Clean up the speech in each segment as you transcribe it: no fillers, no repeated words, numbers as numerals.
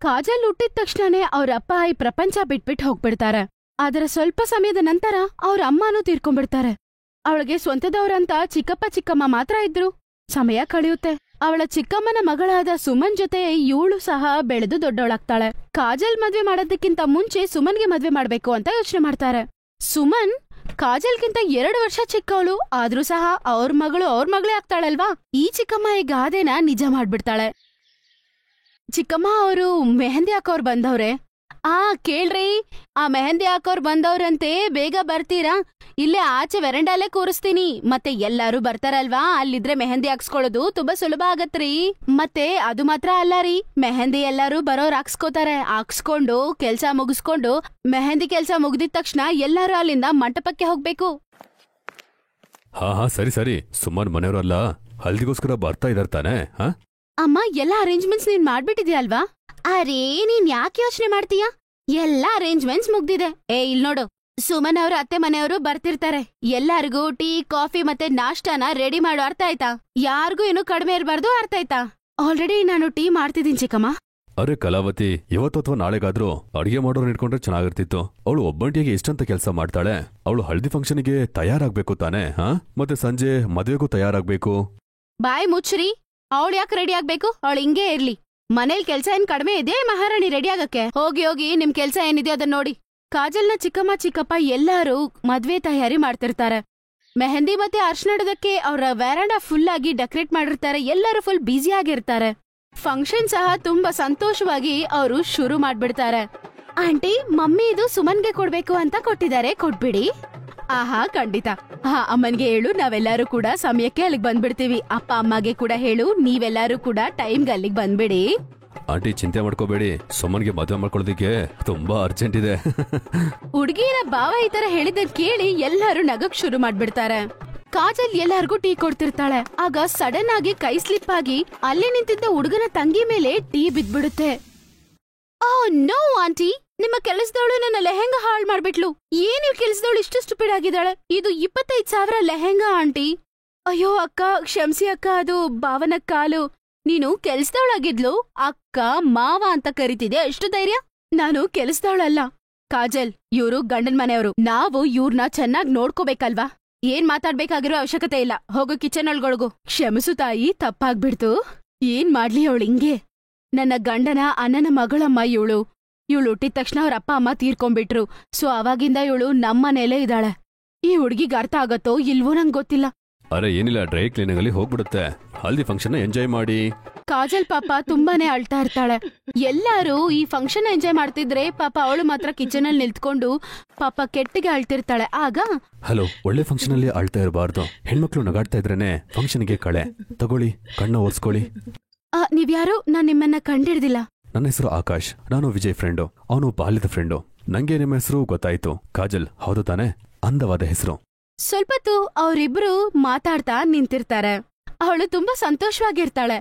ಕಾಜಲ್ ಹುಟ್ಟಿದ ತಕ್ಷಣನೇ ಅವ್ರಪ್ಪ ಈ ಪ್ರಪಂಚ ಬಿಟ್ಬಿಟ್ಟು ಹೋಗ್ಬಿಡ್ತಾರೆ. ಅದರ ಸ್ವಲ್ಪ ಸಮಯದ ನಂತರ ಅವ್ರ ಅಮ್ಮನೂ ತೀರ್ಕೊಂಡ್ಬಿಡ್ತಾರೆ. ಅವಳಿಗೆ ಸ್ವಂತದವ್ರಂತ ಚಿಕ್ಕಪ್ಪ ಚಿಕ್ಕಮ್ಮ ಮಾತ್ರ ಇದ್ರು. ಸಮಯ ಕಳೆಯುತ್ತೆ. ಅವಳ ಚಿಕ್ಕಮ್ಮನ ಮಗಳಾದ ಸುಮನ್ ಜೊತೆ ಇವಳು ಸಹ ಬೆಳೆದು ದೊಡ್ಡವಳಾಗ್ತಾಳೆ. ಕಾಜಲ್ ಮದ್ವೆ ಮಾಡೋದಕ್ಕಿಂತ ಮುಂಚೆ ಸುಮನ್ಗೆ ಮದ್ವೆ ಮಾಡ್ಬೇಕು ಅಂತ ಯೋಚನೆ ಮಾಡ್ತಾರೆ. ಸುಮನ್ ಕಾಜಲ್ಗಿಂತ 2 ವರ್ಷ ಚಿಕ್ಕವಳು, ಆದ್ರೂ ಸಹ ಅವ್ರ ಮಗಳೇ ಆಗ್ತಾಳಲ್ವಾ. ಈ ಚಿಕ್ಕಮ್ಮ ಈ ಗಾದೆನ ನಿಜ ಮಾಡ್ಬಿಡ್ತಾಳೆ. ಚಿಕ್ಕಮ್ಮ ಅವರು ಮೆಹಂದಿ ಹಾಕೋರ್ ಬಂದವ್ರೆ. ಕೇಳ್ರಿ, ಆ ಮೆಹಂದಿ ಹಾಕೋರ್ ಬಂದವ್ರಂತೆ, ಬೇಗ ಬರ್ತೀರಾ? ಇಲ್ಲೇ ಆಚೆ ವೆರಂಡಾಲೆ ಕೂರಿಸ್ತೀನಿ. ಮತ್ತೆ ಎಲ್ಲಾರು ಬರ್ತಾರಲ್ವಾ, ಅಲ್ಲಿದ್ರೆ ಮೆಹಂದಿ ಹಾಕ್ಸ್ಕೊಳ್ಳೋದು ತುಂಬಾ ಸುಲಭ ಆಗತ್ರಿ. ಮತ್ತೆ ಅದು ಮಾತ್ರ ಅಲ್ಲ ರೀ, ಮೆಹಂದಿ ಎಲ್ಲಾರು ಬರೋರ್ ಹಾಕ್ಸ್ಕೋತಾರೆ. ಹಾಕ್ಸ್ಕೊಂಡು ಕೆಲ್ಸ ಮುಗಿಸ್ಕೊಂಡು ಮೆಹಂದಿ ಕೆಲ್ಸ ಮುಗ್ದಿದ ತಕ್ಷಣ ಎಲ್ಲಾರು ಅಲ್ಲಿಂದ ಮಂಟಪಕ್ಕೆ ಹೋಗ್ಬೇಕು. ಹಾ ಸರಿ, ಸುಮ್ಮನೆ ಮನೆಯವರಲ್ಲ, ಹಲ್ದಿಗೋಸ್ಕರ ಬರ್ತಾ ಇದಾರೆ ತಾನೆ? ಅಮ್ಮ, ಎಲ್ಲಾ ಅರೇಂಜ್ಮೆಂಟ್ಸ್ ನೀನ್ ಮಾಡ್ಬಿಟ್ಟಿದ್ಯಾ ಅಲ್ವಾ? ಅರೇ, ನೀನ್ ಯಾಕೆ ಯೋಚನೆ ಮಾಡ್ತೀಯಾ? ಎಲ್ಲಾ ಅರೇಂಜ್ಮೆಂಟ್ಸ್ ಮುಗ್ದಿದೆ. ಇಲ್ ನೋಡು, ಸುಮನ್ ಅವ್ರ ಅತ್ತೆ ಮನೆಯವರು ಬರ್ತಿರ್ತಾರೆ. ಎಲ್ಲಾರ್ಗೂ ಟೀ, ಕಾಫಿ ಮತ್ತೆ ನಾಷ್ಟಾನ ರೆಡಿ ಮಾಡು, ಅರ್ಥ ಆಯ್ತಾ? ಯಾರಿಗೂ ಏನು ಕಡಿಮೆ ಇರಬಾರ್ದು, ಅರ್ಥ ಆಯ್ತಾ? ಆಲ್ರೆಡಿ ನಾನು ಟೀ ಮಾಡ್ತಿದ್ದೀನಿ ಚಿಕ್ಕಮ್ಮ. ಅರೆ ಕಲಾವತಿ, ಇವತ್ತು ಅಥವಾ ನಾಳೆಗಾದ್ರೂ ಅಡಿಗೆ ಮಾಡೋರು ಇಟ್ಕೊಂಡ್ರೆ ಚೆನ್ನಾಗಿರ್ತಿತ್ತು. ಅವಳು ಒಬ್ಬಂಟಿಯಾಗಿ ಎಷ್ಟಂತ ಕೆಲಸ ಮಾಡ್ತಾಳೆ. ಅವಳು ಹಲ್ದಿ ಫಂಕ್ಷನ್ಗೆ ತಯಾರಾಗ್ಬೇಕು ತಾನೆ? ಮತ್ತೆ ಸಂಜೆ ಮದುವೆಗೂ ತಯಾರಾಗ್ಬೇಕು. ಬಾಯ್ ಮುಚ್ಚ್ರಿ. ಅವಳು ಯಾಕೆ ರೆಡಿ ಆಗ್ಬೇಕು? ಅವಳು ಹಿಂಗೇ ಇರ್ಲಿ. ಮನೇಲಿ ಕೆಲ್ಸ ಏನ್ ಕಡಿಮೆ ಇದೆ ಮಹಾರಾಣಿ ರೆಡಿ ಆಗಕ್ಕೆ? ಹೋಗಿ ನಿಮ್ ಕೆಲ್ಸ ಏನಿದೆ ಅದನ್ನ ನೋಡಿ. ಕಾಜಲ್ನ ಚಿಕ್ಕಮ್ಮ ಚಿಕ್ಕಪ್ಪ ಎಲ್ಲಾರು ಮದ್ವೆ ತಯಾರಿ ಮಾಡ್ತಿರ್ತಾರೆ. ಮೆಹಂದಿ ಮತ್ತೆ ಅರ್ಶನಾಡೋದಕ್ಕೆ ಅವರ ವೆರಾಂಡಾ ಫುಲ್ ಆಗಿ ಡೆಕೋರೇಟ್ ಮಾಡಿರ್ತಾರೆ. ಎಲ್ಲರೂ ಫುಲ್ ಬ್ಯುಸಿ ಆಗಿರ್ತಾರೆ. ಫಂಕ್ಷನ್ ಸಹ ತುಂಬಾ ಸಂತೋಷವಾಗಿ ಅವರು ಶುರು ಮಾಡ್ಬಿಡ್ತಾರೆ. ಆಂಟಿ, ಮಮ್ಮಿ ಇದು ಸುಮನ್ಗೆ ಕೊಡ್ಬೇಕು ಅಂತ ಕೊಟ್ಟಿದ್ದಾರೆ, ಕೊಟ್ಬಿಡಿ. ಖಂಡಿತ. ಅಮ್ಮನ್ಗೆ ಹೇಳು, ನಾವೆಲ್ಲರೂ ಕೂಡ ಸಮಯಕ್ಕೆ ಅಲ್ಲಿಗೆ ಬಂದ್ಬಿಡ್ತೀವಿ. ಅಪ್ಪ ಅಮ್ಮಗೆ ಕೂಡ ಹೇಳು, ನೀವೆಲ್ಲರೂ ಕೂಡ ಟೈಮ್ಗೆ ಅಲ್ಲಿಗೆ ಬಂದ್ಬಿಡಿ. ಆಂಟಿ, ಚಿಂತೆ ಮಾಡ್ಕೋಬೇಡಿ, ಸುಮನ್ಗೆ ಮದುವೆ ಮಾಡ್ಕೊಳ್ಳೋದಿಕ್ಕೆ ತುಂಬಾ ಅರ್ಜೆಂಟ್ ಇದೆ. ಹುಡುಗಿರ ಭಾವ ಈ ತರ ಹೇಳಿದ ಕೇಳಿ ಎಲ್ಲರೂ ನಗಕ್ ಶುರು ಮಾಡ್ಬಿಡ್ತಾರೆ. ಕಾಜಲ್ ಎಲ್ಲಾರ್ಗೂ ಟೀ ಕೊಡ್ತಿರ್ತಾಳೆ. ಆಗ ಸಡನ್ ಆಗಿ ಕೈ ಸ್ಲಿಪ್ ಆಗಿ ಅಲ್ಲಿ ನಿಂತಿದ್ದ ಹುಡುಗನ ತಂಗಿ ಮೇಲೆ ಟೀ ಬಿದ್ಬಿಡುತ್ತೆ. ನೋ ಆಂಟಿ, ನಿಮ್ಮ ಕೆಲಸದವಳು ನನ್ನ ಲೆಹೆಂಗಾ ಹಾಳು ಮಾಡ್ಬಿಟ್ಲು. ಏನ್ ಕೆಲಸದವಳು ಇಷ್ಟು ಸ್ಟುಪಿಡ್ ಆಗಿದ್ದಾಳೆ? ಇದು 25,000 ಲೆಹೆಂಗಾ ಆಂಟಿ. ಅಯ್ಯೋ ಅಕ್ಕ, ಕ್ಷಮಿಸಿ ಅಕ್ಕ, ಅದು ಭಾವನ ಕಾಲು. ನೀನು ಕೆಲ್ಸದವಳಾಗಿದ್ಲು, ಅಕ್ಕ ಮಾವ ಅಂತ ಕರಿತಿದೆ, ಎಷ್ಟು ಧೈರ್ಯ? ನಾನು ಕೆಲ್ಸದವಳಲ್ಲ ಕಾಜಲ್, ಇವ್ರು ಗಂಡನ್ ಮನೆಯವರು. ನಾವು ಇವ್ರನ್ನ ಚೆನ್ನಾಗ್ ನೋಡ್ಕೋಬೇಕಲ್ವಾ? ಏನ್ ಮಾತಾಡ್ಬೇಕಾಗಿರೋ ಅವಶ್ಯಕತೆ ಇಲ್ಲ. ಹೋಗು ಕಿಚನ್ ಒಳಗೊಳಗು. ಕ್ಷಮಿಸು ತಾಯಿ, ತಪ್ಪಾಗ್ಬಿಡ್ತು. ಏನ್ ಮಾಡ್ಲಿ ಅವಳು ಹಿಂಗೆ? ನನ್ನ ಗಂಡನ ಅಣ್ಣನ ಮಗಳಮ್ಮ ಇವಳು ಹುಟ್ಟಿದ ತಕ್ಷಣ ಅವ್ರ ಅಪ್ಪ ಅಮ್ಮ ತೀರ್ಕೊಂಡ್ಬಿಟ್ರು. ಸೊ ಅವಾಗಿಂದ ಇವಳು ನಮ್ಮನೇಲೇ ಇದ್ದಾಳೆ. ಈ ಹುಡ್ಗಿಗ್ ಅರ್ಥ ಆಗತ್ತೋ ಇಲ್ವೋ ನಂಗ್ ಗೊತ್ತಿಲ್ಲ. ಅರೆ ಏನಿಲ್ಲ, ಡ್ರೈ ಕ್ಲೀನಿಂಗ್ ಅಲ್ಲಿ ಹೋಗ್ಬಿಡುತ್ತೆ. ಹಲ್ದಿ ಫಂಕ್ಷನ್ ಎಂಜಾಯ್ ಮಾಡಿ. ಕಾಜಲ್ ಪಾಪ ತುಂಬಾನೇ ಅಳ್ತಾ ಇರ್ತಾಳೆ. ಎಲ್ಲಾರು ಈ ಫಂಕ್ಷನ್ ಎಂಜಾಯ್ ಮಾಡ್ತಿದ್ರೆ ಪಾಪ ಅವಳು ಮಾತ್ರ ಕಿಚನ್ ಅಲ್ಲಿ ನಿಲ್ತ್ಕೊಂಡು ಪಾಪ ಕೆಟ್ಟಿಗೆ ಅಳ್ತಿರ್ತಾಳೆ. ಆಗ ಹಲೋ, ಒಳ್ಳೆ ಫಂಕ್ಷನ್ ಅಲ್ಲಿ ಅಳ್ತಾ ಇರಬಾರ್ದು. ಹೆಣ್ಮಕ್ಳು ನಗಾಡ್ತಾ ಇದ್ರೇನೆ ಫಂಕ್ಷನ್ಗೆ ಕಳೆ. ತಗೊಳ್ಳಿ, ಕಣ್ಣ ಒರ್ಸ್ಕೊಳ್ಳಿ. ನೀವ್ಯಾರು? ನಾನ್ ನಿಮ್ಮನ್ನ ಕಂಡಿಡ್ದಿಲ್ಲ. ನನ್ನ ಹೆಸರು ಆಕಾಶ್, ನಾನು ವಿಜಯ್ ಫ್ರೆಂಡು. ಅವನು ಬಾಲ್ಯದ ಫ್ರೆಂಡು. ನಂಗೆ ನಿಮ್ಮ ಹೆಸರು ಗೊತ್ತಾಯ್ತು, ಕಾಜಲ್ ಹೌದು ತಾನೆ? ಅಂದವಾದ ಹೆಸರು. ಸ್ವಲ್ಪತ್ತು ಅವರಿಬ್ರು ಮಾತಾಡ್ತಾ ನಿಂತಿರ್ತಾರೆ. ಅವಳು ತುಂಬಾ ಸಂತೋಷವಾಗಿರ್ತಾಳೆ.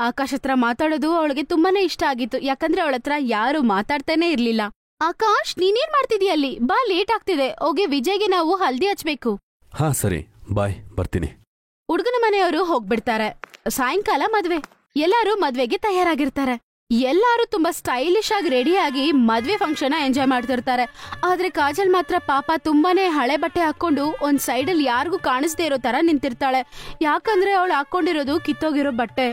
ಆಕಾಶ್ ಹತ್ರ ಮಾತಾಡೋದು ಅವಳಿಗೆ ತುಂಬಾನೇ ಇಷ್ಟ ಆಗಿತ್ತು. ಯಾಕಂದ್ರೆ ಅವಳ ಹತ್ರ ಯಾರು ಮಾತಾಡ್ತಾನೆ ಇರ್ಲಿಲ್ಲ. ಆಕಾಶ್, ನೀನೇನ್ ಮಾಡ್ತಿದೀಯ ಅಲ್ಲಿ? ಬಾ, ಲೇಟ್ ಆಗ್ತಿದೆ. ಹೋಗಿ ವಿಜಯ್ಗೆ ನಾವು ಹಲ್ದಿ ಹಚ್ಬೇಕು. ಸರಿ, ಬಾಯ್, ಬರ್ತೀನಿ. ಹುಡುಗನ ಮನೆಯವರು ಹೋಗ್ಬಿಡ್ತಾರೆ. ಸಾಯಂಕಾಲ ಮದ್ವೆ. ಎಲ್ಲಾರು ಮದ್ವೆಗೆ ತಯಾರಾಗಿರ್ತಾರೆ. ಎಲ್ಲಾರು ತುಂಬಾ ಸ್ಟೈಲಿಶ್ ಆಗಿ ರೆಡಿಯಾಗಿ ಮದ್ವೆ ಫಂಕ್ಷನ್ ಎಂಜಾಯ್ ಮಾಡ್ತಿರ್ತಾರೆ. ಆದ್ರೆ ಕಾಜಲ್ ಮಾತ್ರ ಪಾಪ ತುಂಬಾನೇ ಹಳೆ ಬಟ್ಟೆ ಹಾಕೊಂಡು ಒಂದ್ ಸೈಡಲ್ಲಿ ಯಾರಿಗೂ ಕಾಣಿಸ್ದೇ ಇರೋ ತರ ನಿಂತಿರ್ತಾಳೆ. ಯಾಕಂದ್ರೆ ಅವಳು ಹಾಕೊಂಡಿರೋದು ಕಿತ್ತೋಗಿರೋ ಬಟ್ಟೆ.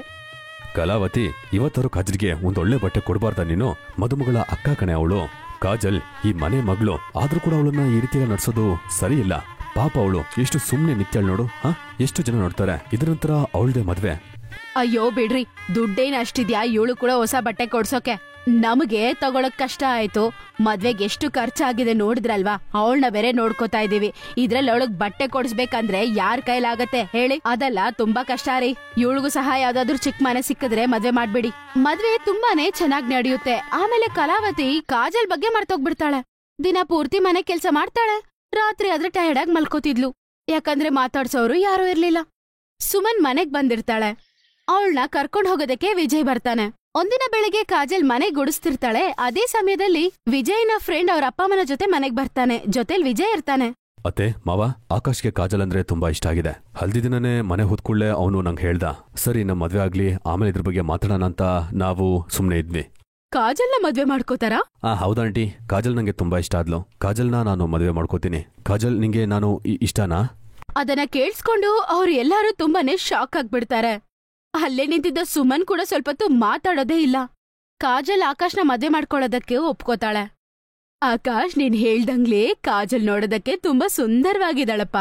ಕಲಾವತಿ, ಇವತ್ತವರು ಕಾಜಲ್ಗೆ ಒಂದೊಳ್ಳೆ ಬಟ್ಟೆ ಕೊಡಬಾರ್ದ ನೀನು? ಮದುಮಗಳ ಅಕ್ಕ ಕಣೆ ಅವಳು. ಕಾಜಲ್ ಈ ಮನೆ ಮಗಳು, ಆದ್ರೂ ಕೂಡ ಅವಳನ್ನ ಈ ರೀತಿಯ ನಡ್ಸೋದು ಸರಿ ಇಲ್ಲ. ಪಾಪ ಅವಳು ಎಷ್ಟು ಸುಮ್ನೆ ನಿತ್ಯಾಳ್ ನೋಡು. ಎಷ್ಟು ಜನ ನೋಡ್ತಾರೆ. ಇದ್ರ ನಂತರ ಅವಳದೇ ಮದ್ವೆ. ಅಯ್ಯೋ ಬಿಡ್ರಿ, ದುಡ್ಡೇನ್ ಅಷ್ಟಿದ್ಯಾ ಇವಳು ಕೂಡ ಹೊಸ ಬಟ್ಟೆ ಕೊಡ್ಸೋಕೆ? ನಮಗೆ ತಗೊಳಕ್ ಕಷ್ಟ ಆಯ್ತು. ಮದ್ವೆಗೆ ಎಷ್ಟು ಖರ್ಚಾಗಿದೆ ನೋಡಿದ್ರಲ್ವಾ? ಅವಳನ್ನ ಬೇರೆ ನೋಡ್ಕೋತಾ ಇದೀವಿ. ಇದ್ರಲ್ಲಿ ಅವಳಗ್ ಬಟ್ಟೆ ಕೊಡ್ಸ್ಬೇಕಂದ್ರೆ ಯಾರ್ ಕೈಲಾಗತ್ತೆ ಹೇಳಿ? ಅದೆಲ್ಲ ತುಂಬಾ ಕಷ್ಟ ರೀ. ಇವಳಿಗೂ ಸಹ ಯಾವ್ದಾದ್ರು ಚಿಕ್ಕ ಮನೆ ಸಿಕ್ಕಿದ್ರೆ ಮದ್ವೆ ಮಾಡ್ಬಿಡಿ. ಮದ್ವೆ ತುಂಬಾನೇ ಚೆನ್ನಾಗ್ ನಡೆಯುತ್ತೆ. ಆಮೇಲೆ ಕಲಾವತಿ ಕಾಜಲ್ ಬಗ್ಗೆ ಮರ್ತೋಗ್ಬಿಡ್ತಾಳೆ. ದಿನ ಪೂರ್ತಿ ಮನೆ ಕೆಲ್ಸ ಮಾಡ್ತಾಳೆ. ರಾತ್ರಿ ಆದ್ರೆ ಟಯರ್ಡ್ ಆಗಿ ಮಲ್ಕೋತಿದ್ಲು. ಯಾಕಂದ್ರೆ ಮಾತಾಡ್ಸೋರು ಯಾರೂ ಇರ್ಲಿಲ್ಲ. ಸುಮನ್ ಮನೆಗ್ ಬಂದಿರ್ತಾಳೆ. ಅವಳನ್ನ ಕರ್ಕೊಂಡ್ ಹೋಗೋದಕ್ಕೆ ವಿಜಯ್ ಬರ್ತಾನೆ. ಒಂದಿನ ಬೆಳಿಗ್ಗೆ ಕಾಜಲ್ ಮನೆ ಗುಡಿಸ್ತಿರ್ತಾಳೆ. ಅದೇ ಸಮಯದಲ್ಲಿ ವಿಜಯ್ನ ಫ್ರೆಂಡ್ ಅವ್ರ ಅಪ್ಪಮ್ಮನ ಜೊತೆ ಮನೆಗ್ ಬರ್ತಾನೆ. ಜೊತೆಲ್ ವಿಜಯ್ ಇರ್ತಾನೆ. ಅತ್ತೆ ಮಾವ, ಆಕಾಶ್ಗೆ ಕಾಜಲ್ ಅಂದ್ರೆ ತುಂಬಾ ಇಷ್ಟ ಆಗಿದೆ. ಹಲ್ದಿ ದಿನನೇ ಮನೆ ಹೊತ್ಕೊಳ್ಳೆ ಅವನು ನಂಗೆ ಹೇಳ್ದ. ಸರಿ, ನಮ್ಮ ಮದ್ವೆ ಆಗ್ಲಿ, ಆಮೇಲೆ ಇದ್ರ ಬಗ್ಗೆ ಮಾತಾಡೋಣ ಅಂತ ನಾವು ಸುಮ್ನೆ ಇದ್ವಿ. ಕಾಜಲ್ನ ಮದ್ವೆ ಮಾಡ್ಕೋತಾರಾ? ಹೌದಾಂಟಿ, ಕಾಜಲ್ ನಂಗೆ ತುಂಬಾ ಇಷ್ಟ ಆದ್ಲು. ಕಾಜಲ್ನ ನಾನು ಮದುವೆ ಮಾಡ್ಕೋತೀನಿ. ಕಾಜಲ್ ನಿಂಗೆ ನಾನು ಇಷ್ಟನಾ? ಅದನ್ನ ಕೇಳಿಸ್ಕೊಂಡು ಅವ್ರು ಎಲ್ಲಾರು ತುಂಬಾನೇ ಶಾಕ್ ಆಗ್ಬಿಡ್ತಾರೆ. ಅಲ್ಲೇ ನಿಂತಿದ್ದ ಸುಮನ್ ಕೂಡ ಸ್ವಲ್ಪ ಹೊತ್ತು ಮಾತಾಡೋದೇ ಇಲ್ಲ. ಕಾಜಲ್ ಆಕಾಶ್ನ ಮದ್ವೆ ಮಾಡ್ಕೊಳ್ಳೋದಕ್ಕೆ ಒಪ್ಕೋತಾಳೆ. ಆಕಾಶ್, ನೀನ್ ಹೇಳ್ದಂಗ್ಲೇ ಕಾಜಲ್ ನೋಡೋದಕ್ಕೆ ತುಂಬಾ ಸುಂದರವಾಗಿದ್ದಾಳಪ್ಪ.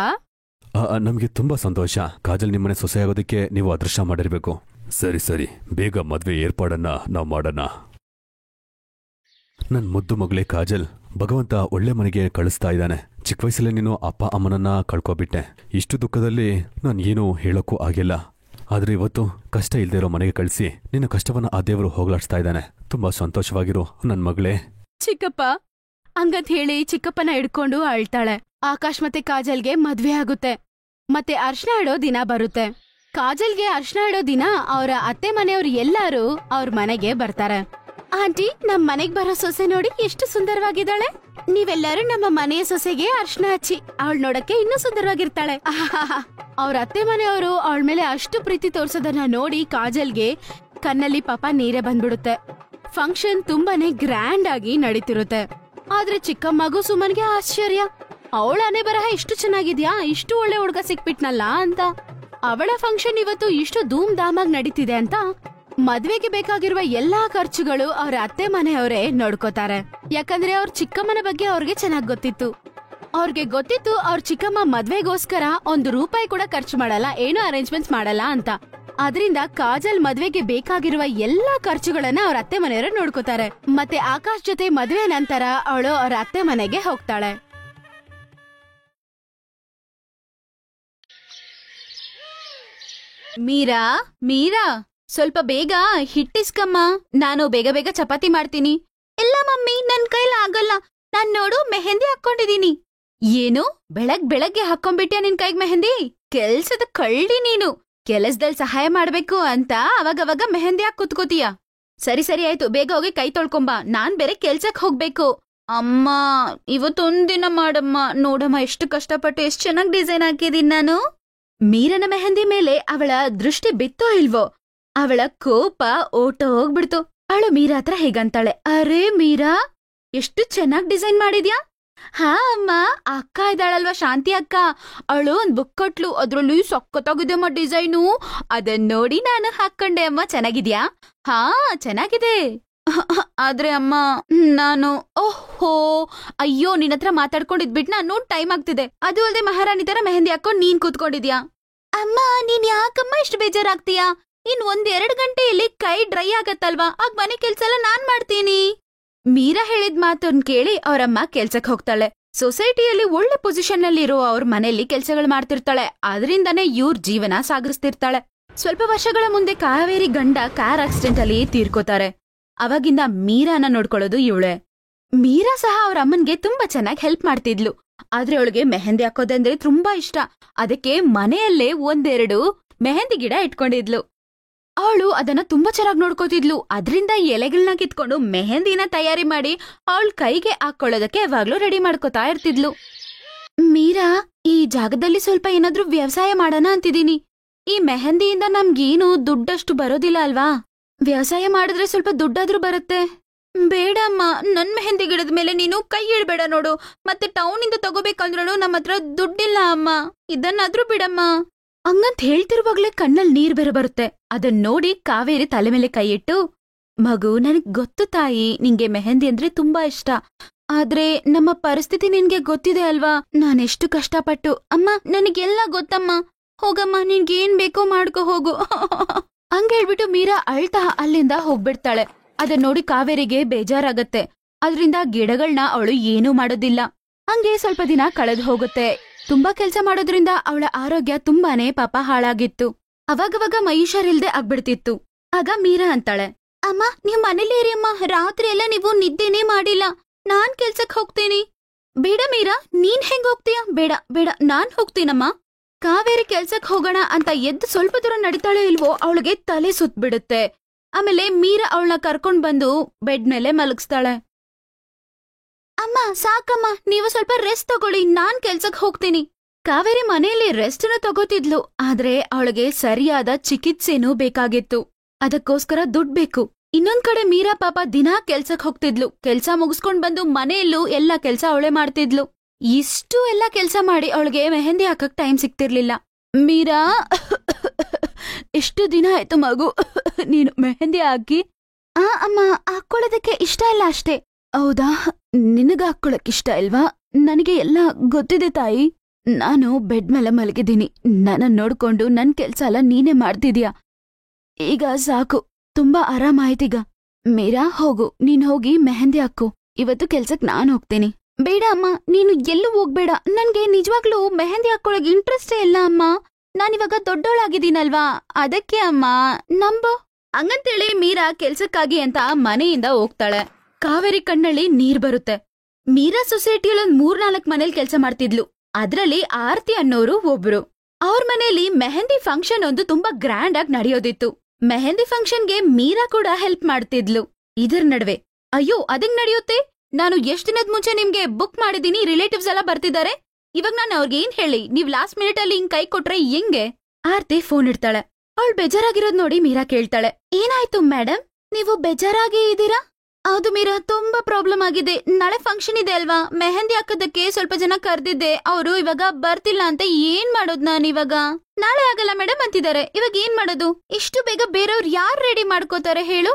ನಮ್ಗೆ ತುಂಬಾ ಸಂತೋಷ. ಕಾಜಲ್ ನಿಮ್ಮನೆ ಸೊಸೆ ಆಗೋದಕ್ಕೆ ನೀವು ಅದೃಷ್ಟ ಮಾಡಿರ್ಬೇಕು. ಸರಿ, ಬೇಗ ಮದ್ವೆ ಏರ್ಪಾಡನ್ನ ನಾವ್ ಮಾಡೋಣ. ನನ್ ಮುದ್ದು ಮಗಳೇ ಕಾಜಲ್, ಭಗವಂತ ಒಳ್ಳೆ ಮನೆಗೆ ಕಳಿಸ್ತಾ ಇದ್ದಾನೆ. ಚಿಕ್ಕ ವಯಸ್ಸಲ್ಲೇ ನೀನು ಅಪ್ಪ ಅಮ್ಮನನ್ನ ಕಳ್ಕೊಬಿಟ್ಟೆ. ಇಷ್ಟು ದುಃಖದಲ್ಲಿ ನಾನು ಏನೂ ಹೇಳೋಕ್ಕೂ ಆಗಿಲ್ಲ. ಆದ್ರೆ ಇವತ್ತು ಕಷ್ಟ ಇಲ್ದೇ ಇರೋ ಮನೆಗೆ ಕಳಿಸಿ ನಿನ್ನ ಕಷ್ಟವನ್ನ ಆ ದೇವರು ಹೋಗ್ಲಾಡ್ಸ್ತಾ ಇದ್ದಾನೆ. ತುಂಬಾ ಸಂತೋಷವಾಗಿರು ನನ್ ಮಗಳೇ. ಚಿಕ್ಕಪ್ಪ ಹಂಗಂತ ಹೇಳಿ ಚಿಕ್ಕಪ್ಪನ ಹಿಡ್ಕೊಂಡು ಅಳ್ತಾಳೆ. ಆಕಾಶ್ ಮತ್ತೆ ಕಾಜಲ್ಗೆ ಮದ್ವೆ ಆಗುತ್ತೆ. ಮತ್ತೆ ಅರ್ಶನ ಇಡೋ ದಿನ ಬರುತ್ತೆ. ಕಾಜಲ್ಗೆ ಅರ್ಶನ ಇಡೋ ದಿನ ಅವರ ಅತ್ತೆ ಮನೆಯವ್ರು ಎಲ್ಲಾರು ಅವ್ರ ಮನೆಗೆ ಬರ್ತಾರೆ. ಆಂಟಿ, ನಮ್ ಮನೆಗ್ ಬರೋ ಸೊಸೆ ನೋಡಿ ಎಷ್ಟು ಸುಂದರವಾಗಿದ್ದಾಳೆ. ನೀವೆಲ್ಲರೂ ನಮ್ಮ ಮನೆಯ ಸೊಸೆಗೆ ಅರ್ಶನ ಹಚ್ಚಿ, ಅವಳು ನೋಡಕ್ಕೆ ಇನ್ನೂ ಸುಂದರವಾಗಿರ್ತಾಳೆ. ಅವ್ರ ಅತ್ತೆ ಮನೆಯವರು ಅವಳ ಮೇಲೆ ಅಷ್ಟು ಪ್ರೀತಿ ತೋರ್ಸೋದನ್ನ ನೋಡಿ ಕಾಜಲ್ಗೆ ಕಣ್ಣಲ್ಲಿ ಪಾಪ ನೀರೇ ಬಂದ್ಬಿಡುತ್ತೆ. ಫಂಕ್ಷನ್ ತುಂಬಾನೇ ಗ್ರ್ಯಾಂಡ್ ಆಗಿ ನಡೀತಿರುತ್ತೆ. ಆದ್ರೆ ಚಿಕ್ಕಮ್ಮಗೂ ಸುಮನ್ಗೆ ಆಶ್ಚರ್ಯ. ಅವಳ ಹಣೆ ಬರಹ ಇಷ್ಟು ಚೆನ್ನಾಗಿದ್ಯಾ, ಇಷ್ಟು ಒಳ್ಳೆ ಹುಡುಗ ಸಿಕ್ಬಿಟ್ನಲ್ಲ ಅಂತ. ಅವಳ ಫಂಕ್ಷನ್ ಇವತ್ತು ಇಷ್ಟು ಧೂಮ್ ಧಾಮಾಗ್ ನಡೀತಿದೆ ಅಂತ ಮದ್ವೆಗೆ ಬೇಕಾಗಿರುವ ಎಲ್ಲಾ ಖರ್ಚುಗಳು ಅವ್ರ ಅತ್ತೆ ಮನೆಯವರೇ ನೋಡ್ಕೋತಾರೆ. ಯಾಕಂದ್ರೆ ಅವ್ರ ಚಿಕ್ಕಮ್ಮನ ಬಗ್ಗೆ ಅವ್ರಿಗೆ ಚೆನ್ನಾಗ್ ಗೊತ್ತಿತ್ತು. ಅವ್ರಿಗೆ ಗೊತ್ತಿತ್ತು ಅವ್ರ ಚಿಕ್ಕಮ್ಮ ಮದ್ವೆಗೋಸ್ಕರ ₹1 ಕೂಡ ಖರ್ಚು ಮಾಡಲ್ಲ, ಏನು ಅರೇಂಜ್ಮೆಂಟ್ಸ್ ಮಾಡಲ್ಲ ಅಂತ. ಅದರಿಂದ ಕಾಜಲ್ ಮದ್ವೆಗೆ ಬೇಕಾಗಿರುವ ಎಲ್ಲಾ ಖರ್ಚುಗಳನ್ನ ಅವ್ರ ಅತ್ತೆ ಮನೆಯವರು ನೋಡ್ಕೋತಾರೆ. ಮತ್ತೆ ಆಕಾಶ್ ಜೊತೆ ಮದ್ವೆ ನಂತರ ಅವಳು ಅವ್ರ ಅತ್ತೆ ಮನೆಗೆ ಹೋಗ್ತಾಳೆ. ಮೀರಾ, ಸ್ವಲ್ಪ ಬೇಗ ಹಿಟ್ಟಿಸ್ಕಮ್ಮ. ನಾನು ಬೇಗ ಬೇಗ ಚಪಾತಿ ಮಾಡ್ತೀನಿ. ಇಲ್ಲ ಮಮ್ಮಿ, ನನ್ ಕೈಲ ಆಗಲ್ಲ. ನಾನ್ ನೋಡು ಮೆಹಂದಿ ಹಾಕೊಂಡಿದೀನಿ. ಏನು, ಬೆಳಗ್ಗೆ ಹಾಕೊಂಡ್ಬಿಟ್ಯಾ ನಿನ್ ಕೈಗ್ ಮೆಹಂದಿ? ಕೆಲ್ಸದ ಕಳ್ಳಿ ನೀನು. ಕೆಲಸದಲ್ಲಿ ಸಹಾಯ ಮಾಡ್ಬೇಕು ಅಂತ ಅವಾಗವಾಗ ಮೆಹಂದಿ ಹಾಕ್ ಕುತ್ಕೋತೀಯ. ಸರಿ ಆಯ್ತು, ಬೇಗ ಹೋಗಿ ಕೈ ತೊಳ್ಕೊಂಬ. ನಾನ್ ಬೇರೆ ಕೆಲ್ಸಕ್ ಹೋಗ್ಬೇಕು. ಅಮ್ಮ, ಇವತ್ತೊಂದಿನ ಮಾಡಮ್ಮ. ನೋಡಮ್ಮ, ಎಷ್ಟು ಕಷ್ಟಪಟ್ಟು ಎಷ್ಟ್ ಚೆನ್ನಾಗ್ ಡಿಸೈನ್ ಹಾಕಿದೀನಿ ನಾನು. ಮೀರನ ಮೆಹಂದಿ ಮೇಲೆ ಅವಳ ದೃಷ್ಟಿ ಬಿತ್ತೋ ಇಲ್ವೋ, ಅವಳ ಕೋಪ ಓಟ ಹೋಗ್ಬಿಡ್ತು. ಅವಳು ಮೀರಾ ಹತ್ರ ಹೇಗಂತಾಳೆ, ಅರೇ ಮೀರಾ, ಎಷ್ಟು ಚೆನ್ನಾಗ್ ಡಿಸೈನ್ ಮಾಡಿದ್ಯಾ. ಹಾ ಅಮ್ಮ, ಅಕ್ಕ ಇದ್ದಾಳಲ್ವಾ ಶಾಂತಿ ಅಕ್ಕ, ಅವಳು ಒಂದ್ ಬುಕ್ ಕೊಟ್ಲು. ಅದ್ರಲ್ಲಿ ಸಖತ್ತಾಗಿದೆಯಮ್ಮ ಡಿಸೈನು. ಅದನ್ ನೋಡಿ ನಾನು ಹಾಕೊಂಡೆ ಅಮ್ಮ. ಚೆನ್ನಾಗಿದ್ಯಾ? ಹಾ ಚೆನ್ನಾಗಿದೆ. ಆದ್ರೆ ಅಮ್ಮ ನಾನು ಓಹೋ, ಅಯ್ಯೋ, ನಿನ್ನತ್ರ ಮಾತಾಡ್ಕೊಂಡಿದ್ಬಿಟ್ ನಾನು ಟೈಮ್ ಆಗ್ತಿದೆ. ಅದು ಅಲ್ದೆ ಮಹಾರಾಣಿ ತರ ಮೆಹಂದಿ ಹಾಕೊಂಡ್ ನೀನ್ ಕೂತ್ಕೊಂಡಿದ್ಯಾ. ಅಮ್ಮ, ನೀನ್ ಯಾಕಮ್ಮ ಇಷ್ಟು ಬೇಜಾರಾಗ್ತೀಯಾ? ಇನ್ 1-2 ಗಂಟೆಯಲ್ಲಿ ಕೈ ಡ್ರೈ ಆಗತ್ತಲ್ವಾ, ಆಗ ಮನೆ ಕೆಲ್ಸ ಎಲ್ಲ ನಾನ್ ಮಾಡ್ತೀನಿ. ಮೀರಾ ಹೇಳಿದ್ ಮಾತನ್ ಕೇಳಿ ಅವರಮ್ಮ ಕೆಲ್ಸಕ್ ಹೋಗ್ತಾಳೆ. ಸೊಸೈಟಿಯಲ್ಲಿ ಒಳ್ಳೆ ಪೊಸಿಷನ್ ನಲ್ಲಿ ಇರೋ ಅವ್ರ ಮನೆಯಲ್ಲಿ ಕೆಲ್ಸಗಳು ಮಾಡ್ತಿರ್ತಾಳೆ. ಅದರಿಂದಾನೇ ಇವ್ರ ಜೀವನ ಸಾಗಿಸ್ತಿರ್ತಾಳೆ. ಸ್ವಲ್ಪ ವರ್ಷಗಳ ಮುಂದೆ ಕಾವೇರಿ ಗಂಡ ಕಾರ್ ಆಕ್ಸಿಡೆಂಟ್ ಅಲ್ಲಿ ತೀರ್ಕೋತಾರೆ. ಅವಾಗಿಂದ ಮೀರಾನ ನೋಡ್ಕೊಳ್ಳೋದು ಇವಳೆ. ಮೀರಾ ಸಹ ಅವ್ರ ಅಮ್ಮನ್ಗೆ ತುಂಬಾ ಚೆನ್ನಾಗಿ ಹೆಲ್ಪ್ ಮಾಡ್ತಿದ್ಲು. ಆದ್ರೆ ಅವಳಿಗೆ ಮೆಹಂದಿ ಹಾಕೋದಂದ್ರೆ ತುಂಬಾ ಇಷ್ಟ. ಅದಕ್ಕೆ ಮನೆಯಲ್ಲೇ 1-2 ಮೆಹಂದಿ ಗಿಡ ಇಟ್ಕೊಂಡಿದ್ಲು. ಅವಳು ಅದನ್ನ ತುಂಬಾ ಚೆನ್ನಾಗಿ ನೋಡ್ಕೋತಿದ್ಲು. ಅದ್ರಿಂದ ಎಲೆಗಳನ್ನ ಕಿತ್ಕೊಂಡು ಮೆಹಂದಿನ ತಯಾರಿ ಮಾಡಿ ಅವಳ ಕೈಗೆ ಹಾಕೊಳ್ಳೋದಕ್ಕೆ ಯಾವಾಗ್ಲೂ ರೆಡಿ ಮಾಡ್ಕೋತಾ ಇರ್ತಿದ್ಲು. ಮೀರಾ, ಈ ಜಾಗದಲ್ಲಿ ಸ್ವಲ್ಪ ಏನಾದ್ರೂ ವ್ಯವಸಾಯ ಮಾಡೋಣ ಅಂತಿದೀನಿ. ಈ ಮೆಹಂದಿಯಿಂದ ನಮ್ಗೇನು ದುಡ್ಡಷ್ಟು ಬರೋದಿಲ್ಲ ಅಲ್ವಾ? ವ್ಯವಸಾಯ ಮಾಡಿದ್ರೆ ಸ್ವಲ್ಪ ದುಡ್ಡಾದ್ರೂ ಬರುತ್ತೆ. ಬೇಡಮ್ಮ, ನನ್ ಮೆಹಂದಿ ಗಿಡದ ಮೇಲೆ ನೀನು ಕೈ ಇಡ್ಬೇಡ ನೋಡು. ಮತ್ತೆ ಟೌನ್ ಇಂದ ತಗೋಬೇಕಂದ್ರೂ ನಮ್ಮ ಹತ್ರ ದುಡ್ಡಿಲ್ಲ ಅಮ್ಮ. ಇದನ್ನಾದ್ರೂ ಬಿಡಮ್ಮ. ಹಂಗಂತ ಹೇಳ್ತಿರುವಾಗ್ಲೇ ಕಣ್ಣಲ್ಲಿ ನೀರ್ ಬೇರೆ ಬರುತ್ತೆ. ಅದನ್ ನೋಡಿ ಕಾವೇರಿ ತಲೆ ಮೇಲೆ ಕೈ ಇಟ್ಟು, ಮಗು, ನನಗ್ ಗೊತ್ತು ತಾಯಿ, ನಿಂಗೆ ಮೆಹಂದಿ ಅಂದ್ರೆ ತುಂಬಾ ಇಷ್ಟ. ಆದ್ರೆ ನಮ್ಮ ಪರಿಸ್ಥಿತಿ ನಿನ್ಗೆ ಗೊತ್ತಿದೆ ಅಲ್ವಾ, ನಾನೆಷ್ಟು ಕಷ್ಟಪಟ್ಟು. ಅಮ್ಮ, ನನಗೆಲ್ಲ ಗೊತ್ತಮ್ಮ. ಹೋಗಮ್ಮ, ನಿನ್ಗೇನ್ ಬೇಕೋ ಮಾಡ್ಕೊ ಹೋಗು. ಹಂಗೇಳ್ಬಿಟ್ಟು ಮೀರಾ ಅಳ್ತಾ ಅಲ್ಲಿಂದ ಹೋಗ್ಬಿಡ್ತಾಳೆ. ಅದನ್ ನೋಡಿ ಕಾವೇರಿಗೆ ಬೇಜಾರಾಗತ್ತೆ. ಅದ್ರಿಂದ ಗಿಡಗಳನ್ನ ಅವಳು ಏನೂ ಮಾಡೋದಿಲ್ಲ. ಹಂಗೆ ಸ್ವಲ್ಪ ದಿನ ಕಳೆದು ಹೋಗುತ್ತೆ. ತುಂಬಾ ಕೆಲ್ಸ ಮಾಡೋದ್ರಿಂದ ಅವಳ ಆರೋಗ್ಯ ತುಂಬಾನೇ ಪಾಪ ಹಾಳಾಗಿತ್ತು. ಅವಾಗವಾಗ ಮೈಹುಷಾರಿಲ್ದೆ ಆಗ್ಬಿಡ್ತಿತ್ತು. ಆಗ ಮೀರಾ ಅಂತಾಳೆ, ಅಮ್ಮ, ನೀವ್ ಮನೇಲಿ ಇರಿ ಅಮ್ಮ. ರಾತ್ರಿ ಎಲ್ಲ ನೀವು ನಿದ್ದೆನೇ ಮಾಡಿಲ್ಲ. ನಾನ್ ಕೆಲ್ಸಕ್ ಹೋಗ್ತೀನಿ. ಬೇಡ ಮೀರಾ, ನೀನ್ ಹೆಂಗ್ ಹೋಗ್ತೀಯ? ಬೇಡ, ನಾನ್ ಹೋಗ್ತೀನಮ್ಮ. ಕಾವೇರಿ ಕೆಲ್ಸಕ್ ಹೋಗೋಣ ಅಂತ ಎದ್ದು ಸ್ವಲ್ಪ ದೂರ ನಡಿತಾಳೆ ಇಲ್ವೋ, ಅವಳಿಗೆ ತಲೆ ಸುತ್ಬಿಡುತ್ತೆ. ಆಮೇಲೆ ಮೀರಾ ಅವಳನ್ನ ಕರ್ಕೊಂಡ್ ಬಂದು ಬೆಡ್ ಮೇಲೆ ಮಲಗಿಸ್ತಾಳೆ. ಅಮ್ಮ, ಸಾಕಮ್ಮ, ನೀವು ಸ್ವಲ್ಪ ರೆಸ್ಟ್ ತಗೊಳ್ಳಿ, ನಾನ್ ಕೆಲ್ಸಕ್ ಹೋಗ್ತೀನಿ. ಕಾವೇರಿ ಮನೆಯಲ್ಲಿ ರೆಸ್ಟ್ನ ತಗೋತಿದ್ಲು. ಆದ್ರೆ ಅವಳಿಗೆ ಸರಿಯಾದ ಚಿಕಿತ್ಸೆನೂ ಬೇಕಾಗಿತ್ತು. ಅದಕ್ಕೋಸ್ಕರ ದುಡ್ಡು ಬೇಕು. ಇನ್ನೊಂದ್ ಕಡೆ ಮೀರಾ ಪಾಪ ದಿನಾ ಕೆಲ್ಸಕ್ ಹೋಗ್ತಿದ್ಲು. ಕೆಲ್ಸ ಮುಗಿಸ್ಕೊಂಡ್ ಬಂದು ಮನೆಯಲ್ಲೂ ಎಲ್ಲಾ ಕೆಲ್ಸ ಅವಳೆ ಮಾಡ್ತಿದ್ಲು. ಇಷ್ಟು ಎಲ್ಲಾ ಕೆಲ್ಸ ಮಾಡಿ ಅವಳಿಗೆ ಮೆಹಂದಿ ಹಾಕಕ್ ಟೈಮ್ ಸಿಗ್ತಿರ್ಲಿಲ್ಲ. ಮೀರಾ, ಎಷ್ಟು ದಿನ ಆಯ್ತು ಮಗು ನೀನು ಮೆಹಂದಿ ಹಾಕಿ? ಅಮ್ಮ, ಹಾಕೊಳ್ಳೋದಕ್ಕೆ ಇಷ್ಟ ಇಲ್ಲ ಅಷ್ಟೇ. ಹೌದಾ, ನಿನಗ ಹಾಕೊಳಕ್ ಇಷ್ಟ ಇಲ್ವಾ? ನನಗೆ ಎಲ್ಲ ಗೊತ್ತಿದೆ ತಾಯಿ. ನಾನು ಬೆಡ್ ಮೇಲೆ ಮಲಗಿದ್ದೀನಿ. ನನ್ನ ನೋಡ್ಕೊಂಡು ನನ್ ಕೆಲ್ಸ ಎಲ್ಲ ನೀನೇ ಮಾಡ್ತಿದ್ಯಾ. ಈಗ ಸಾಕು, ತುಂಬಾ ಆರಾಮಾಯ್ತೀಗ. ಮೀರಾ, ಹೋಗು, ನೀನ್ ಹೋಗಿ ಮೆಹಂದಿ ಹಾಕು. ಇವತ್ತು ಕೆಲ್ಸಕ್ ನಾನ್ ಹೋಗ್ತೀನಿ. ಬೇಡ ಅಮ್ಮ, ನೀನು ಎಲ್ಲೂ ಹೋಗ್ಬೇಡ. ನನ್ಗೆ ನಿಜವಾಗ್ಲೂ ಮೆಹಂದಿ ಹಾಕೊಳಕ್ ಇಂಟ್ರೆಸ್ಟೇ ಇಲ್ಲ ಅಮ್ಮ. ನಾನಿವಾಗ ದೊಡ್ಡೋಳಾಗಿದ್ದೀನಲ್ವಾ, ಅದಕ್ಕೆ ಅಮ್ಮ, ನಂಬು. ಹಂಗಂತೇಳಿ ಮೀರಾ ಕೆಲ್ಸಕ್ಕಾಗಿ ಅಂತ ಮನೆಯಿಂದ ಹೋಗ್ತಾಳೆ. ಕಾವೇರಿ ಕಣ್ಣಲ್ಲಿ ನೀರ್ ಬರುತ್ತೆ. ಮೀರಾ ಸೊಸೈಟಿಯಲ್ಲೊಂದ್ 3-4 ಮನೇಲಿ ಕೆಲ್ಸ ಮಾಡ್ತಿದ್ಲು. ಅದ್ರಲ್ಲಿ ಆರ್ತಿ ಅನ್ನೋರು ಒಬ್ರು. ಅವ್ರ ಮನೇಲಿ ಮೆಹಂದಿ ಫಂಕ್ಷನ್ ಒಂದು ತುಂಬಾ ಗ್ರ್ಯಾಂಡ್ ಆಗಿ ನಡೆಯೋದಿತ್ತು. ಮೆಹಂದಿ ಫಂಕ್ಷನ್ಗೆ ಮೀರಾ ಕೂಡ ಹೆಲ್ಪ್ ಮಾಡ್ತಿದ್ಲು. ಇದರ ನಡುವೆ, ಅಯ್ಯೋ ಅದಂಗ್ ನಡೆಯುತ್ತೆ, ನಾನು ಎಷ್ಟ್ ದಿನದ ಮುಂಚೆ ನಿಮ್ಗೆ ಬುಕ್ ಮಾಡಿದೀನಿ, ರಿಲೇಟಿವ್ಸ್ ಎಲ್ಲ ಬರ್ತಿದ್ದಾರೆ. ಇವಾಗ ನಾನು ಅವ್ರಿಗೆ ಏನ್ ಹೇಳಿ, ನೀವ್ ಲಾಸ್ಟ್ ಮಿನಿಟ್ ಅಲ್ಲಿ ಹಿಂಗ್ ಕೈ ಕೊಟ್ರೆ ಹೆಂಗೆ? ಆರ್ತಿ ಫೋನ್ ಇಡ್ತಾಳೆ. ಅವಳು ಬೇಜಾರಾಗಿರೋದ್ ನೋಡಿ ಮೀರಾ ಕೇಳ್ತಾಳೆ, ಏನಾಯ್ತು ಮೇಡಮ್, ನೀವು ಬೇಜಾರಾಗಿ ಇದ್ದೀರಾ? ಹೌದು ಮೀರಾ, ತುಂಬಾ ಪ್ರಾಬ್ಲಮ್ ಆಗಿದೆ. ನಾಳೆ ಫಂಕ್ಷನ್ ಇದೆ ಅಲ್ವಾ, ಮೆಹಂದಿ ಹಾಕೋದಕ್ಕೆ ಸ್ವಲ್ಪ ಜನ ಕರ್ದಿದ್ದೆ. ಅವರು ಇವಾಗ ಬರ್ತಿಲ್ಲ ಅಂತ ಏನ್ ಮಾಡೋದ್ ನಾನಿವಾಗ? ನಾಳೆ ಆಗಲ್ಲ ಮೇಡಮ್ ಅಂತಿದ್ದಾರೆ. ಇವಾಗ ಏನ್ ಮಾಡೋದು? ಇಷ್ಟು ಬೇಗ ಬೇರೆಯವ್ರು ಯಾರು ರೆಡಿ ಮಾಡ್ಕೋತಾರೆ ಹೇಳು?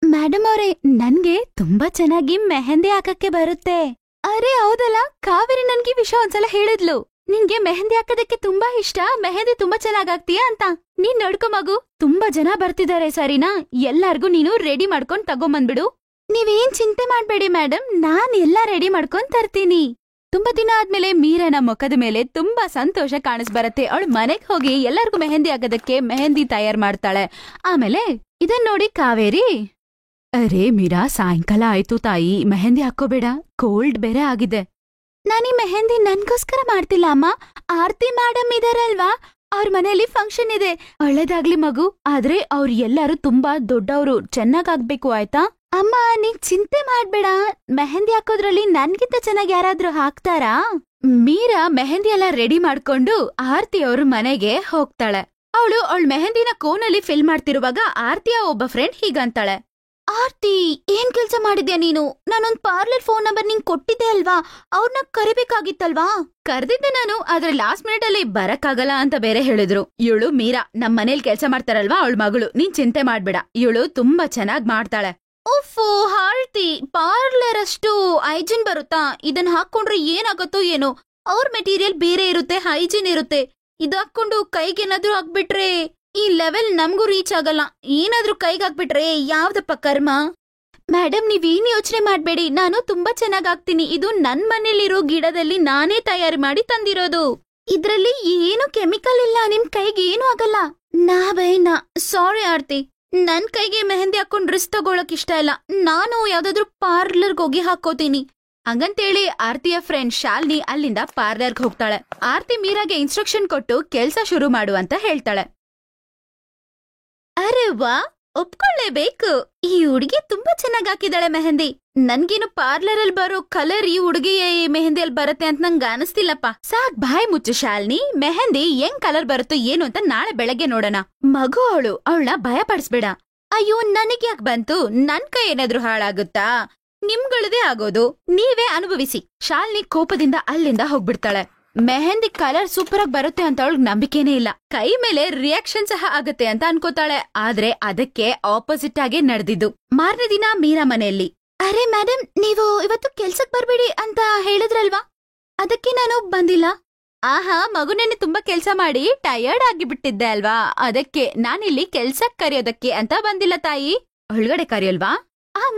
ಮೇಡಮ್ ಅವರೇ, ನನ್ಗೆ ತುಂಬಾ ಚೆನ್ನಾಗಿ ಮೆಹಂದಿ ಹಾಕಕ್ಕೆ ಬರುತ್ತೆ. ಅರೆ ಹೌದಲ್ಲ, ಕಾವೇರಿ ನನ್ಗೆ ವಿಷಯ ಒಂದ್ಸಲ ಹೇಳಿದ್ಲು. ನಿನ್ಗೆ ಮೆಹಂದಿ ಹಾಕೋದಕ್ಕೆ ತುಂಬಾ ಇಷ್ಟ, ಮೆಹಂದಿ ತುಂಬಾ ಚೆನ್ನಾಗಾಗ್ತೀಯಾ ಅಂತ. ನೀನ್ ನೋಡ್ಕೊ ಮಗು, ತುಂಬಾ ಜನ ಬರ್ತಿದ್ದಾರೆ ಸರಿನಾ? ಎಲ್ಲಾರ್ಗು ನೀನು ರೆಡಿ ಮಾಡ್ಕೊಂಡ್ ತಗೊಂಬಂದ್ಬಿಡು. ನೀವೇನ್ ಚಿಂತೆ ಮಾಡ್ಬೇಡಿ ಮೇಡಮ್, ನಾನ್ ಎಲ್ಲಾ ರೆಡಿ ಮಾಡ್ಕೊಂಡ್ ತರ್ತೀನಿ. ತುಂಬಾ ದಿನ ಆದ್ಮೇಲೆ ಮೀರನ ಮುಖದ ಮೇಲೆ ತುಂಬಾ ಸಂತೋಷ ಕಾಣಿಸ್ಬರತ್ತೆ. ಅವಳು ಮನೆಗ್ ಹೋಗಿ ಎಲ್ಲರಿಗೂ ಮೆಹಂದಿ ಹಾಕೋದಕ್ಕೆ ಮೆಹಂದಿ ತಯಾರ್ ಮಾಡ್ತಾಳೆ. ಆಮೇಲೆ ಇದನ್ ನೋಡಿ ಕಾವೇರಿ, ಅರೇ ಮೀರಾ, ಸಾಯಂಕಾಲ ಆಯ್ತು ತಾಯಿ, ಮೆಹಂದಿ ಹಾಕೋಬೇಡ, ಕೋಲ್ಡ್ ಬೇರೆ ಆಗಿದೆ. ನಾನೀ ಮೆಹಂದಿ ನನ್ಗೋಸ್ಕರ ಮಾಡ್ತಿಲ್ಲ ಅಮ್ಮ, ಆರ್ತಿ ಮೇಡಮ್ ಇದಾರಲ್ವಾ, ಅವ್ರ ಮನೇಲಿ ಫಂಕ್ಷನ್ ಇದೆ. ಒಳ್ಳೇದಾಗ್ಲಿ ಮಗು, ಆದ್ರೆ ಅವ್ರು ಎಲ್ಲರೂ ತುಂಬಾ ದೊಡ್ಡವ್ರು, ಚೆನ್ನಾಗಾಗ್ಬೇಕು ಆಯ್ತಾ? ಅಮ್ಮ ನೀನ್ ಚಿಂತೆ ಮಾಡ್ಬೇಡ, ಮೆಹಂದಿ ಹಾಕೋದ್ರಲ್ಲಿ ನನ್ಗಿಂತ ಚೆನ್ನಾಗಿ ಯಾರಾದ್ರೂ ಹಾಕ್ತಾರಾ? ಮೀರಾ ಮೆಹಂದಿ ಎಲ್ಲ ರೆಡಿ ಮಾಡ್ಕೊಂಡು ಆರ್ತಿ ಅವ್ರ ಮನೆಗೆ ಹೋಗ್ತಾಳೆ. ಅವಳು ಮೆಹಂದಿನ ಕೋನಲ್ಲಿ ಫಿಲ್ ಮಾಡ್ತಿರುವಾಗ ಆರ್ತಿಯ ಒಬ್ಬ ಫ್ರೆಂಡ್ ಹೀಗಂತಾಳೆ, ಆರ್ತಿ ಏನ್ ಕೆಲ್ಸ ಮಾಡಿದ್ಯಾ ನೀನು? ನಾನೊಂದ್ ಪಾರ್ಲರ್ ಫೋನ್ ನಂಬರ್ ನಿಂಗ್ ಕೊಟ್ಟಿದ್ದೆ ಅಲ್ವಾ, ಅವ್ರನ್ನ ಕರಿಬೇಕಾಗಿತ್ತಲ್ವಾ? ಕರ್ದಿದ್ದೆ ನಾನು, ಆದ್ರೆ ಲಾಸ್ಟ್ ಮಿನಿಟ್ ಅಲ್ಲಿ ಬರಕ್ಕಾಗಲ್ಲ ಅಂತ ಬೇರೆ ಹೇಳಿದ್ರು. ಇವಳು ಮೀರಾ ನಮ್ ಮನೇಲಿ ಕೆಲ್ಸ ಮಾಡ್ತಾರಲ್ವಾ, ಅವಳ ಮಗಳು. ನೀನ್ ಚಿಂತೆ ಮಾಡ್ಬೇಡ, ಇವಳು ತುಂಬಾ ಚೆನ್ನಾಗ್ ಮಾಡ್ತಾಳೆ. ಉಫ್ಫು ಆರ್ತಿ, ಪಾರ್ಲರ್ ಅಷ್ಟು ಹೈಜಿನ್ ಬರುತ್ತಾ? ಇದನ್ ಹಾಕೊಂಡ್ರೆ ಏನಾಗತ್ತೋ ಏನೋ. ಅವ್ರ ಮೆಟೀರಿಯಲ್ ಬೇರೆ ಇರುತ್ತೆ, ಹೈಜಿನ್ ಇರುತ್ತೆ. ಇದು ಹಾಕೊಂಡು ಕೈಗೇನಾದ್ರೂ ಹಾಕ್ಬಿಟ್ರೆ ಈ ಲೆವೆಲ್ ನಮ್ಗೂ ರೀಚ್ ಆಗಲ್ಲ. ಏನಾದ್ರೂ ಕೈಗೆ ಹಾಕ್ಬಿಟ್ರೆ ಯಾವ್ದಪ್ಪ ಕರ್ಮ? ಮೇಡಮ್ ನೀವೇನ್ ಯೋಚನೆ ಮಾಡ್ಬೇಡಿ, ನಾನು ತುಂಬಾ ಚೆನ್ನಾಗ್ ಆಗ್ತೀನಿ. ಇದು ನನ್ ಮನೇಲಿರೋ ಗಿಡದಲ್ಲಿ ನಾನೇ ತಯಾರಿ ಮಾಡಿ ತಂದಿರೋದು. ಇದ್ರಲ್ಲಿ ಏನು ಕೆಮಿಕಲ್ ಇಲ್ಲ, ನಿಮ್ ಕೈಗೆ ಏನು ಆಗಲ್ಲ. ನಾ ಸಾರಿ ಆರ್ತಿ, ನನ್ ಕೈಗೆ ಮೆಹಂದಿ ಹಾಕೊಂಡ್ ಡ್ರೆಸ್ ತಗೊಳಕ್ ಇಷ್ಟ ಇಲ್ಲ. ನಾನು ಯಾವ್ದಾದ್ರು ಪಾರ್ಲರ್ಗೆ ಹೋಗಿ ಹಾಕೋತೀನಿ. ಹಂಗಂತೇಳಿ ಆರ್ತಿಯ ಫ್ರೆಂಡ್ ಶಾಲಿನಿ ಅಲ್ಲಿಂದ ಪಾರ್ಲರ್ಗೆ ಹೋಗ್ತಾಳೆ. ಆರ್ತಿ ಮೀರಾಗೆ ಇನ್ಸ್ಟ್ರಕ್ಷನ್ ಕೊಟ್ಟು ಕೆಲ್ಸ ಶುರು ಮಾಡು ಅಂತ ಹೇಳ್ತಾಳೆ. ಅರೆ ವಾ, ಒಪ್ಕೊಳ್ಳೇಬೇಕು, ಈ ಹುಡುಗಿ ತುಂಬಾ ಚೆನ್ನಾಗ್ ಹಾಕಿದಾಳೆ ಮೆಹಂದಿ. ನನ್ಗೇನು ಪಾರ್ಲರ್ ಅಲ್ಲಿ ಬರೋ ಕಲರ್ ಈ ಹುಡುಗಿ ಮೆಹಂದಿಯಲ್ಲಿ ಬರುತ್ತೆ ಅಂತ ನಂಗೆ ಅನಿಸ್ತಿಲ್ಲಪ್ಪ. ಸಾಕ್ ಬಾಯ್ ಮುಚ್ಚು ಶಾಲಿನಿ, ಮೆಹಂದಿ ಹೆಂಗ್ ಕಲರ್ ಬರುತ್ತೋ ಏನು ಅಂತ ನಾಳೆ ಬೆಳಗ್ಗೆ ನೋಡೋಣ. ಮಗು ಅವಳನ್ನ ಭಯ ಪಡಿಸ್ಬೇಡ. ಅಯ್ಯೋ ನನಗ್ ಯಾಕೆ ಬಂತು, ನನ್ ಕೈ ಏನಾದ್ರೂ ಹಾಳಾಗುತ್ತಾ? ನಿಮ್ಗಳದೇ ಆಗೋದು, ನೀವೇ ಅನುಭವಿಸಿ. ಶಾಲಿನಿ ಕೋಪದಿಂದ ಅಲ್ಲಿಂದ ಹೋಗ್ಬಿಡ್ತಾಳೆ. ಮೆಹಂದಿ ಕಲರ್ ಸೂಪರ್ ಆಗಿ ಬರುತ್ತೆ ಅಂತ ಅವಳಿಗೆ ನಂಬಿಕೆನೇ ಇಲ್ಲ. ಕೈ ಮೇಲೆ ರಿಯಾಕ್ಷನ್ ಸಹ ಆಗತ್ತೆ ಅಂತ ಅನ್ಕೋತಾಳೆ. ಆದ್ರೆ ಅದಕ್ಕೆ ಆಪೋಸಿಟ್ ಆಗೇ ನಡೆದಿದ್ದು. ಮಾರನೇ ದಿನ ಮೀರಾ ಮನೆಯಲ್ಲಿ, ಅರೆ ಮೇಡಮ್, ನೀವು ಇವತ್ತು ಕೆಲ್ಸಕ್ ಬರ್ಬೇಡಿ ಅಂತ ಹೇಳಿದ್ರಲ್ವಾ, ಅದಕ್ಕೆ ನಾನು ಬಂದಿಲ್ಲ. ಆಹಾ, ಮಗುನೇನೆ ತುಂಬಾ ಕೆಲ್ಸ ಮಾಡಿ ಟಯರ್ಡ್ ಆಗಿಬಿಟ್ಟಿದ್ದೆ ಅಲ್ವಾ, ಅದಕ್ಕೆ ನಾನಿಲ್ಲಿ ಕೆಲ್ಸಕ್ ಕರೆಯೋದಕ್ಕೆ ಅಂತ ಬಂದಿಲ್ಲ ತಾಯಿ. ಒಳಗಡೆ ಕರೆಯಲ್ವಾ?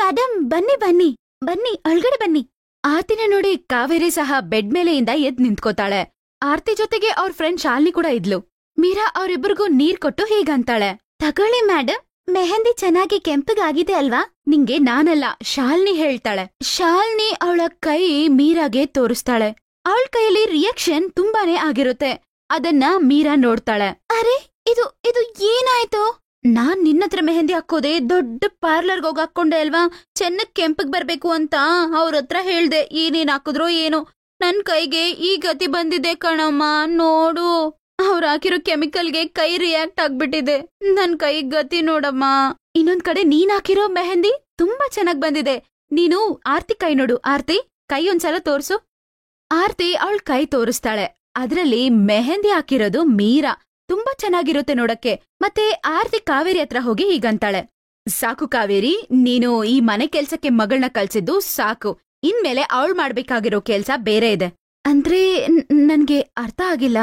ಮೇಡಮ್ ಬನ್ನಿ ಬನ್ನಿ ಬನ್ನಿ, ಒಳಗಡೆ ಬನ್ನಿ. ಆರ್ತಿನ ನೋಡಿ ಕಾವೇರಿ ಸಹ ಬೆಡ್ ಮೇಲೆಯಿಂದ ಎದ್ ನಿಂತ್ಕೋತಾಳೆ. ಆರ್ತಿ ಜೊತೆಗೆ ಅವ್ರ ಫ್ರೆಂಡ್ ಶಾಲಿನಿ ಕೂಡ ಇದ್ಲು. ಮೀರಾ ಅವ್ರಿಬ್ರಿಗೂ ನೀರ್ ಕೊಟ್ಟು ಹೀಗಂತಾಳೆ, ತಗೊಳ್ಳಿ ಮೇಡಮ್, ಮೆಹಂದಿ ಚೆನ್ನಾಗಿ ಕೆಂಪಗಾಗಿದೆ ಅಲ್ವಾ? ನಿಂಗೆ ನಾನಲ್ಲ, ಶಾಲಿನಿ ಹೇಳ್ತಾಳೆ. ಶಾಲಿನಿ ಅವಳ ಕೈ ಮೀರಾಗೆ ತೋರಿಸ್ತಾಳೆ. ಅವಳ ಕೈಯಲ್ಲಿ ರಿಯಾಕ್ಷನ್ ತುಂಬಾನೇ ಆಗಿರುತ್ತೆ. ಅದನ್ನ ಮೀರಾ ನೋಡ್ತಾಳೆ. ಅರೆ ಇದು ಇದು ಏನಾಯ್ತು? ನಾನ್ ನಿನ್ನತ್ರ ಮೆಹಂದಿ ಹಾಕೋದೆ, ದೊಡ್ಡ ಪಾರ್ಲರ್ಗೆ ಹೋಗಿ ಹಾಕೊಂಡೆ ಅಲ್ವಾ, ಚೆನ್ನಾಗ್ ಕೆಂಪಗ್ ಬರ್ಬೇಕು ಅಂತ ಅವ್ರ ಹತ್ರ ಹೇಳ್ದೆ. ಏನೇನ್ ಹಾಕಿದ್ರೋ ಏನೋ, ನನ್ ಕೈಗೆ ಈ ಗತಿ ಬಂದಿದೆ ಕಣಮ್ಮ, ನೋಡು. ಅವ್ರು ಹಾಕಿರೋ ಕೆಮಿಕಲ್ಗೆ ಕೈ ರಿಯಾಕ್ಟ್ ಆಗ್ಬಿಟ್ಟಿದೆ. ನನ್ ಕೈ ಗತಿ ನೋಡಮ್ಮ. ಇನ್ನೊಂದ್ ಕಡೆ ನೀನ್ ಹಾಕಿರೋ ಮೆಹಂದಿ ತುಂಬಾ ಚೆನ್ನಾಗ್ ಬಂದಿದೆ. ನೀನು ಆರ್ತಿ ಕೈ ನೋಡು. ಆರ್ತಿ, ಕೈ ಒಂದ್ಸಲ ತೋರ್ಸು. ಆರ್ತಿ ಅವಳ ಕೈ ತೋರಿಸ್ತಾಳೆ. ಅದ್ರಲ್ಲಿ ಮೆಹಂದಿ ಹಾಕಿರೋದು ಮೀರಾ. ತುಂಬಾ ಚೆನ್ನಾಗಿರುತ್ತೆ ನೋಡಕ್ಕೆ. ಮತ್ತೆ ಆರ್ತಿ ಕಾವೇರಿ ಹತ್ರ ಹೋಗಿ ಹೀಗಂತಾಳೆ, ಸಾಕು ಕಾವೇರಿ, ನೀನು ಈ ಮನೆ ಕೆಲ್ಸಕ್ಕೆ ಮಗಳನ್ನ ಕಳ್ಸಿದ್ದು ಸಾಕು. ಇನ್ಮೇಲೆ ಅವಳು ಮಾಡ್ಬೇಕಾಗಿರೋ ಕೆಲ್ಸ ಬೇರೆ ಇದೆ. ಅಂದ್ರೆ ನನ್ಗೆ ಅರ್ಥ ಆಗಿಲ್ಲ.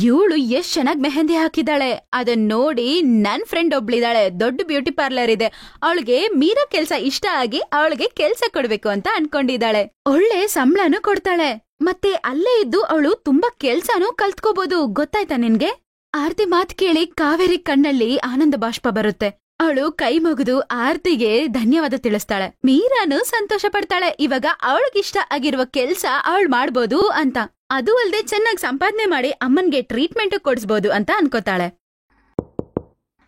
ಇವಳು ಎಷ್ಟ್ ಚೆನ್ನಾಗ್ ಮೆಹಂದಿ ಹಾಕಿದಾಳೆ. ಅದನ್ ನೋಡಿ ನನ್ ಫ್ರೆಂಡ್ ಒಬ್ಳಿದಾಳೆ, ದೊಡ್ಡ ಬ್ಯೂಟಿ ಪಾರ್ಲರ್ ಇದೆ. ಅವಳಿಗೆ ಮೀರಾ ಕೆಲ್ಸ ಇಷ್ಟ ಆಗಿ ಅವಳಿಗೆ ಕೆಲ್ಸ ಕೊಡ್ಬೇಕು ಅಂತ ಅನ್ಕೊಂಡಿದ್ದಾಳೆ. ಒಳ್ಳೆ ಸಂಬಳನೂ ಕೊಡ್ತಾಳೆ. ಮತ್ತೆ ಅಲ್ಲೇ ಇದ್ದು ಅವಳು ತುಂಬಾ ಕೆಲ್ಸನೂ ಕಲ್ತ್ಕೋಬಹುದು. ಗೊತ್ತಾಯ್ತಾ ನಿನ್ಗೆ? ಆರ್ತಿ ಮಾತ್ ಕೇಳಿ ಕಾವೇರಿ ಕಣ್ಣಲ್ಲಿ ಆನಂದ ಬಾಷ್ಪ ಬರುತ್ತೆ. ಅವಳು ಕೈ ಮುಗಿದು ಆರ್ತಿಗೆ ಧನ್ಯವಾದ ತಿಳಿಸ್ತಾಳೆ. ಮೀರಾನು ಸಂತೋಷ ಪಡ್ತಾಳೆ. ಇವಾಗ ಅವಳಿಗಿಷ್ಟ ಆಗಿರುವ ಕೆಲ್ಸ ಅವಳು ಮಾಡ್ಬೋದು ಅಂತ. ಅದು ಅಲ್ದೆ ಚೆನ್ನಾಗಿ ಸಂಪಾದನೆ ಮಾಡಿ ಅಮ್ಮನ್ಗೆ ಟ್ರೀಟ್ಮೆಂಟ್ ಕೊಡಿಸ್ಬೋದು ಅಂತ ಅನ್ಕೋತಾಳೆ.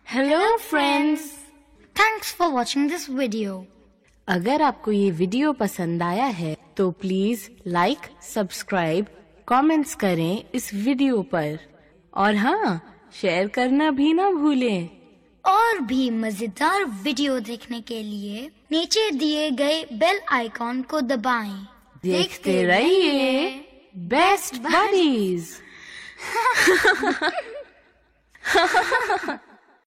Hello friends, Thanks for watching this video. अगर आपको ये वीडियो पसंद आया है तो प्लीज लाइक, सब्सक्राइब, कमेंट्स करें इस वीडियो पर और हाँ, शेयर करना भी ना भूलें। और भी मजेदार वीडियो देखने के लिए नीचे दिए गए बेल आइकॉन को दबाएं। देखते रहिए बेस्ट बडीज।